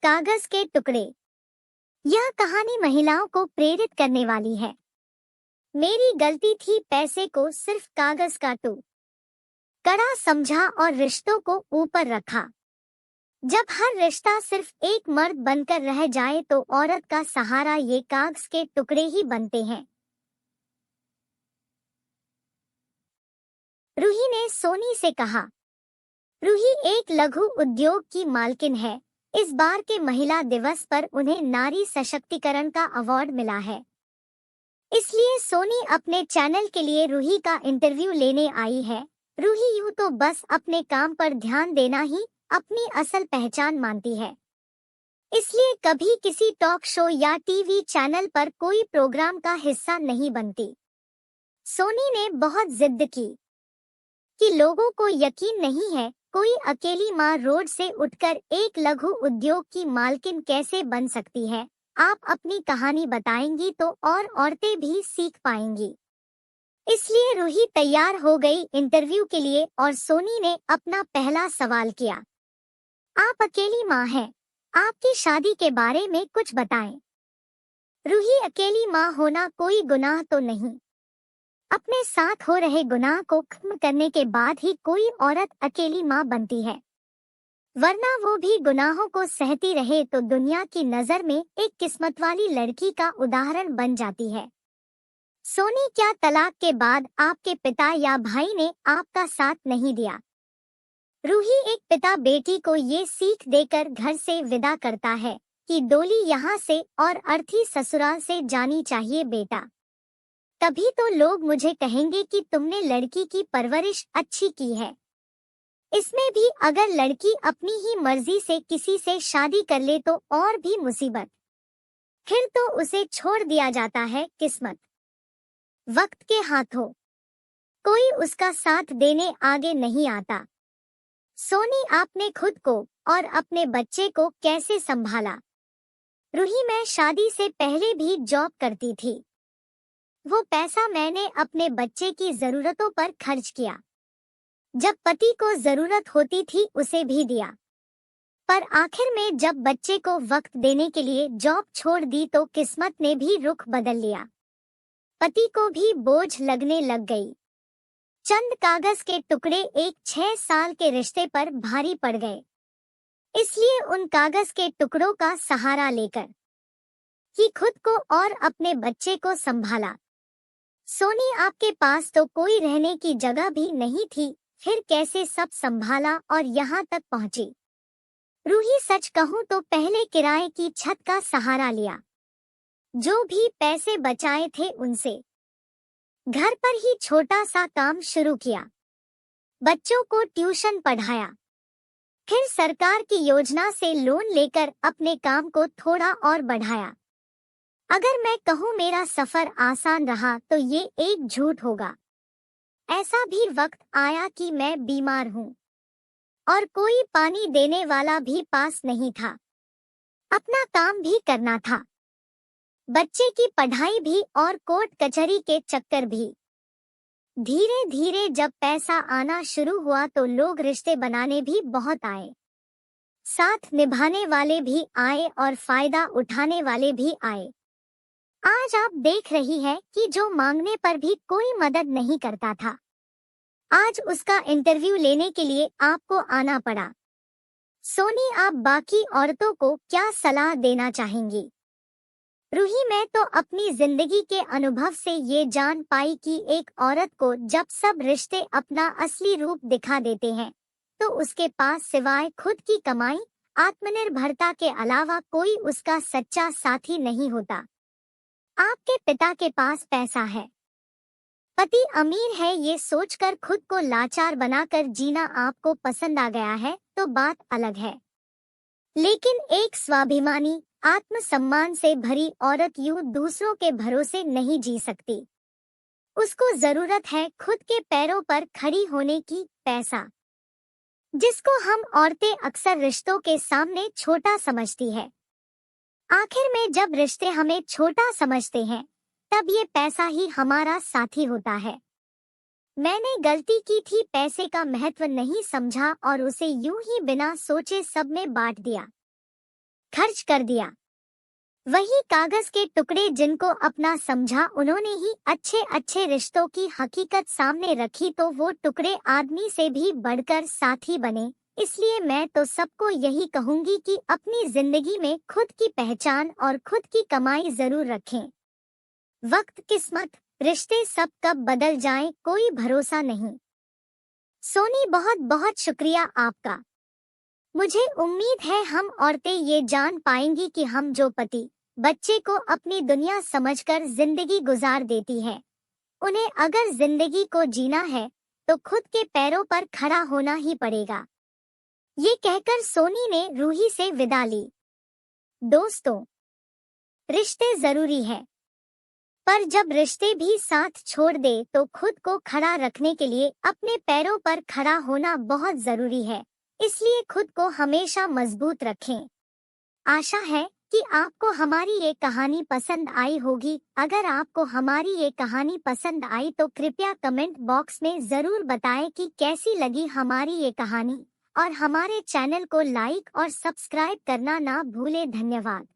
कागज के टुकड़े। यह कहानी महिलाओं को प्रेरित करने वाली है। मेरी गलती थी, पैसे को सिर्फ कागज का टुकड़ा समझा और रिश्तों को ऊपर रखा। जब हर रिश्ता सिर्फ एक मर्द बनकर रह जाए तो औरत का सहारा ये कागज के टुकड़े ही बनते हैं। रूही ने सोनी से कहा। रूही एक लघु उद्योग की मालकिन है। इस बार के महिला दिवस पर उन्हें नारी सशक्तिकरण का अवार्ड मिला है। इसलिए सोनी अपने चैनल के लिए रूही का इंटरव्यू लेने आई है। रूही यूं तो बस अपने काम पर ध्यान देना ही अपनी असल पहचान मानती है, इसलिए कभी किसी टॉक शो या टीवी चैनल पर कोई प्रोग्राम का हिस्सा नहीं बनती। सोनी ने बहुत जिद की कि लोगों को यकीन नहीं है कोई अकेली माँ रोड से उठकर एक लघु उद्योग की मालकिन कैसे बन सकती है। आप अपनी कहानी बताएंगी तो और औरतें भी सीख पाएंगी। इसलिए रूही तैयार हो गई इंटरव्यू के लिए और सोनी ने अपना पहला सवाल किया। आप अकेली माँ हैं, आपकी शादी के बारे में कुछ बताएं। रूही, अकेली माँ होना कोई गुनाह तो नहीं। अपने साथ हो रहे गुनाह को खत्म करने के बाद ही कोई औरत अकेली माँ बनती है, वरना वो भी गुनाहों को सहती रहे तो दुनिया की नजर में एक किस्मत वाली लड़की का उदाहरण बन जाती है। सोनी, क्या तलाक के बाद आपके पिता या भाई ने आपका साथ नहीं दिया? रूही, एक पिता बेटी को ये सीख देकर घर से विदा करता है कि डोली यहाँ से और अर्थी ससुराल से जानी चाहिए बेटा। तभी तो लोग मुझे कहेंगे कि तुमने लड़की की परवरिश अच्छी की है। इसमें भी अगर लड़की अपनी ही मर्जी से किसी से शादी कर ले तो और भी मुसीबत। फिर तो उसे छोड़ दिया जाता है किस्मत वक्त के हाथों। कोई उसका साथ देने आगे नहीं आता। सोनी, आपने खुद को और अपने बच्चे को कैसे संभाला? रूही, मैं शादी से पहले भी जॉब करती थी। वो पैसा मैंने अपने बच्चे की जरूरतों पर खर्च किया। जब पति को जरूरत होती थी उसे भी दिया, पर आखिर में जब बच्चे को वक्त देने के लिए जॉब छोड़ दी तो किस्मत ने भी रुख बदल लिया। पति को भी बोझ लगने लग गई। चंद कागज के टुकड़े एक 6 साल के रिश्ते पर भारी पड़ गए। इसलिए उन कागज के टुकड़ों का सहारा लेकर ही खुद को और अपने बच्चे को संभाला। सोनी, आपके पास तो कोई रहने की जगह भी नहीं थी, फिर कैसे सब संभाला और यहाँ तक पहुँची? रूही, सच कहूँ तो पहले किराए की छत का सहारा लिया। जो भी पैसे बचाए थे उनसे घर पर ही छोटा सा काम शुरू किया। बच्चों को ट्यूशन पढ़ाया। फिर सरकार की योजना से लोन लेकर अपने काम को थोड़ा और बढ़ाया। अगर मैं कहूँ मेरा सफर आसान रहा तो ये एक झूठ होगा। ऐसा भी वक्त आया कि मैं बीमार हूँ और कोई पानी देने वाला भी पास नहीं था। अपना काम भी करना था, बच्चे की पढ़ाई भी और कोर्ट कचहरी के चक्कर भी। धीरे धीरे जब पैसा आना शुरू हुआ तो लोग रिश्ते बनाने भी बहुत आए, साथ निभाने वाले भी आए और फायदा उठाने वाले भी आए। आज आप देख रही हैं कि जो मांगने पर भी कोई मदद नहीं करता था, आज उसका इंटरव्यू लेने के लिए आपको आना पड़ा। सोनी, आप बाकी औरतों को क्या सलाह देना चाहेंगी? रूही, मैं तो अपनी जिंदगी के अनुभव से ये जान पाई कि एक औरत को जब सब रिश्ते अपना असली रूप दिखा देते हैं तो उसके पास सिवाय खुद की कमाई, आत्मनिर्भरता के अलावा कोई उसका सच्चा साथी नहीं होता। आपके पिता के पास पैसा है, पति अमीर है, ये सोचकर खुद को लाचार बनाकर जीना आपको पसंद आ गया है तो बात अलग है। लेकिन एक स्वाभिमानी, आत्मसम्मान से भरी औरत यूं दूसरों के भरोसे नहीं जी सकती। उसको जरूरत है खुद के पैरों पर खड़ी होने की, पैसा जिसको हम औरतें अक्सर रिश्तों के सामने छोटा समझती है। आखिर में जब रिश्ते हमें छोटा समझते हैं तब ये पैसा ही हमारा साथी होता है। मैंने गलती की थी, पैसे का महत्व नहीं समझा और उसे यूं ही बिना सोचे सब में बांट दिया। खर्च कर दिया। वही कागज के टुकड़े जिनको अपना समझा, उन्होंने ही अच्छे अच्छे रिश्तों की हकीकत सामने रखी तो वो टुकड़े आदमी से भी बढ़कर साथी बने। इसलिए मैं तो सबको यही कहूंगी कि अपनी जिंदगी में खुद की पहचान और खुद की कमाई जरूर रखें। वक्त, किस्मत, रिश्ते सब कब बदल जाएं कोई भरोसा नहीं। सोनी, बहुत बहुत शुक्रिया आपका। मुझे उम्मीद है हम औरतें ये जान पाएंगी कि हम जो पति बच्चे को अपनी दुनिया समझकर जिंदगी गुजार देती है, उन्हें अगर जिंदगी को जीना है तो खुद के पैरों पर खड़ा होना ही पड़ेगा। ये कहकर सोनी ने रूही से विदा ली। दोस्तों, रिश्ते जरूरी है, पर जब रिश्ते भी साथ छोड़ दे तो खुद को खड़ा रखने के लिए अपने पैरों पर खड़ा होना बहुत जरूरी है। इसलिए खुद को हमेशा मजबूत रखें। आशा है कि आपको हमारी ये कहानी पसंद आई होगी। अगर आपको हमारी ये कहानी पसंद आई तो कृपया कमेंट बॉक्स में जरूर बताएं कि कैसी लगी हमारी ये कहानी, और हमारे चैनल को लाइक और सब्सक्राइब करना ना भूलें। धन्यवाद।